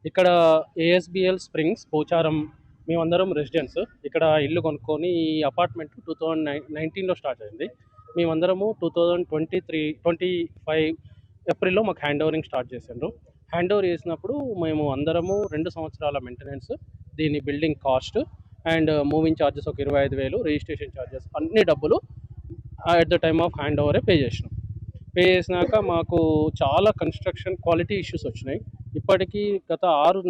ఇక్కడ ASBL springs Pocharam మేమందరం residents ఇక్కడ ఇల్లు కొనుక్కొని ఈ అపార్ట్మెంట్ 2019లో స్టార్ట్ అయింది. మేమందరము 2023-25 ఏప్రిల్లో మాకు హ్యాండ్ ఓవరింగ్ స్టార్ట్ చేసిండ్రు. హ్యాండ్ ఓవర్ చేసినప్పుడు మేము అందరము 2 సంవత్సరాల మెయింటెనెన్స్, దీని building cost and moving charges ఒక 25,000, రిజిస్ట్రేషన్ ఛార్జెస్ అన్ని డబ్బులు at the time of hand ఓవరే పే చేసినాం. పే చేసినాక మాకు చాలా కన్స్ట్రక్షన్ క్వాలిటీ ఇష్యూస్ వచ్చినాయి. ఇప్పటికీ గత 8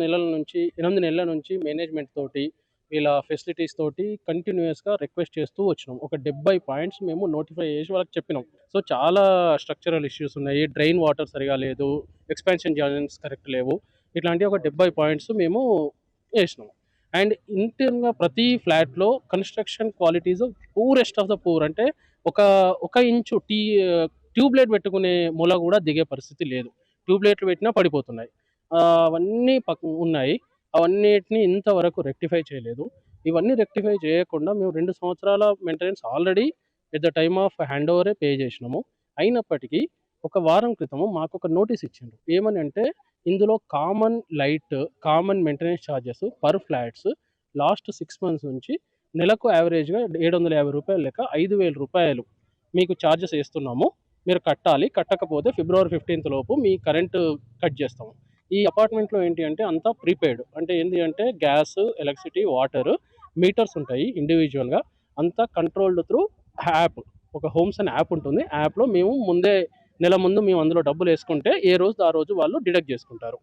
నెలల నుంచి మేనేజ్మెంట్ తోటి వీళ్ళ ఫెసిలిటీస్ తోటి కంటిన్యూస్గా రిక్వెస్ట్ చేస్తూ వచ్చినాం. ఒక 70 పాయింట్స్ మేము నోటిఫై చేసి వాళ్ళకి చెప్పినాం. సో చాలా స్ట్రక్చరల్ ఇష్యూస్ ఉన్నాయి, డ్రైన్ వాటర్ సరిగా లేదు, ఎక్స్పాన్షన్ జాయిన్స్ కరెక్ట్ లేవు, ఇట్లాంటి ఒక 70 పాయింట్స్ మేము వేసినాం. అండ్ ఇంటర్గా ప్రతి ఫ్లాట్లో construction qualities poorest of the poor, అంటే ఒక ఒక ఇంచు ట్యూబ్లైట్ పెట్టుకునే మూల కూడా దిగే పరిస్థితి లేదు. ట్యూబ్లైట్లు పెట్టినా పడిపోతున్నాయి. అవన్నీ ఉన్నాయి. అవన్నిటిని ఇంతవరకు రెక్టిఫై చేయలేదు. ఇవన్నీ రెక్టిఫై చేయకుండా మేము 2 సంవత్సరాల maintenance already at the time of hand ఓవరే పే చేసినాము. అయినప్పటికీ ఒక వారం క్రితము మాకు ఒక నోటీస్ ఇచ్చిండ్రు. ఏమని అంటే, ఇందులో common light, common maintenance charges per flats last 6 months నుంచి నెలకు యావరేజ్గా 750 రూపాయలు లెక్క 5,000 రూపాయలు మీకు ఛార్జెస్ వేస్తున్నాము, మీరు కట్టాలి, కట్టకపోతే February 15th లోపు మీ కరెంటు కట్ చేస్తాము. ఈ అపార్ట్మెంట్లో ఏంటి అంటే అంతా ప్రీపెయిడ్, అంటే ఏంటి అంటే గ్యాస్, ఎలక్ట్రిసిటీ, వాటర్ మీటర్స్ ఉంటాయి ఇండివిజువల్గా, అంతా కంట్రోల్డ్ త్రూ యాప్. ఒక హోమ్స్ అనే యాప్ ఉంటుంది. యాప్లో మేము నెల ముందు మేము అందులో డబ్బులు వేసుకుంటే ఏ రోజు ఆ రోజు వాళ్ళు డిడక్ట్ చేసుకుంటారు.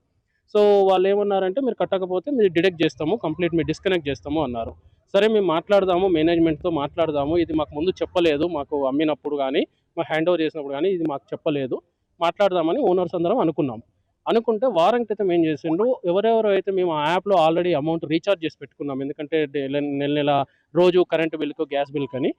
సో వాళ్ళు ఏమన్నారంటే, మీరు కట్టకపోతే మీరు డిడక్ట్ చేస్తాము, కంప్లీట్ మీరు డిస్కనెక్ట్ చేస్తాము అన్నారు. సరే మేము మాట్లాడదాము, మేనేజ్మెంట్తో మాట్లాడదాము, ఇది మాకు ముందు చెప్పలేదు, మాకు అమ్మినప్పుడు కానీ మా హ్యాండ్ ఓవర్ చేసినప్పుడు కానీ ఇది మాకు చెప్పలేదు, మాట్లాడదామని ఓనర్స్ అందరం అనుకుంటే వారం క్రితం ఏం చేసిండ్రు, ఎవరెవరు అయితే మేము ఆ యాప్లో ఆల్రెడీ అమౌంట్ రీఛార్జ్ చేసి పెట్టుకున్నాం, ఎందుకంటే నెల రోజు కరెంటు బిల్కు, గ్యాస్ బిల్ అని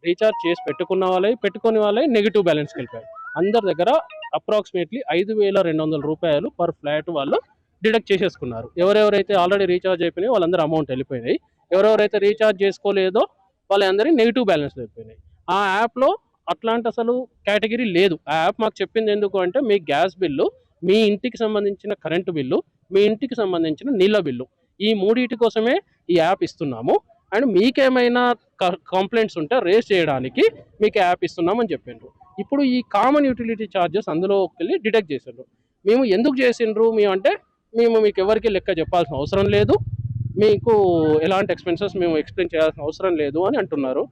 రీఛార్జ్ చేసి పెట్టుకుని వాళ్ళే నెగిటివ్ బ్యాలెన్స్కి వెళ్ళిపోయారు. అందరి దగ్గర అప్రాక్సిమేట్లీ 5,200 రూపాయలు పర్ ఫ్లాట్ వాళ్ళు డిడక్ట్ చేసేసుకున్నారు. ఎవరెవరైతే ఆల్రెడీ రీఛార్జ్ అయిపోయినాయి వాళ్ళందరూ అమౌంట్ వెళ్ళిపోయినాయి. ఎవరెవరైతే రీఛార్జ్ చేసుకోలేదో వాళ్ళందరినీ నెగిటివ్ బ్యాలెన్స్ వెళ్ళిపోయినాయి. ఆ యాప్లో అట్లాంటి అసలు కేటగిరీ లేదు. ఆ యాప్ మాకు చెప్పింది ఎందుకు అంటే, మీ గ్యాస్ బిల్లు, మీ ఇంటికి సంబంధించిన కరెంటు బిల్లు, మీ ఇంటికి సంబంధించిన నీళ్ళ బిల్లు, ఈ మూడింటి కోసమే ఈ యాప్ ఇస్తున్నాము, అండ్ మీకేమైనా కంప్లైంట్స్ ఉంటే రేస్ చేయడానికి మీకు యాప్ ఇస్తున్నామని చెప్పిండ్రు. ఇప్పుడు ఈ కామన్ యూటిలిటీ ఛార్జెస్ అందులోకి వెళ్ళి డిడక్ట్ చేసిండ్రు. మేము ఎందుకు చేసిండ్రు అంటే, మేము మీకు ఎవరికి లెక్క చెప్పాల్సిన అవసరం లేదు, మీకు ఎలాంటి ఎక్స్పెన్సెస్ మేము ఎక్స్ప్లెయిన్ చేయాల్సిన అవసరం లేదు అని అంటున్నారు.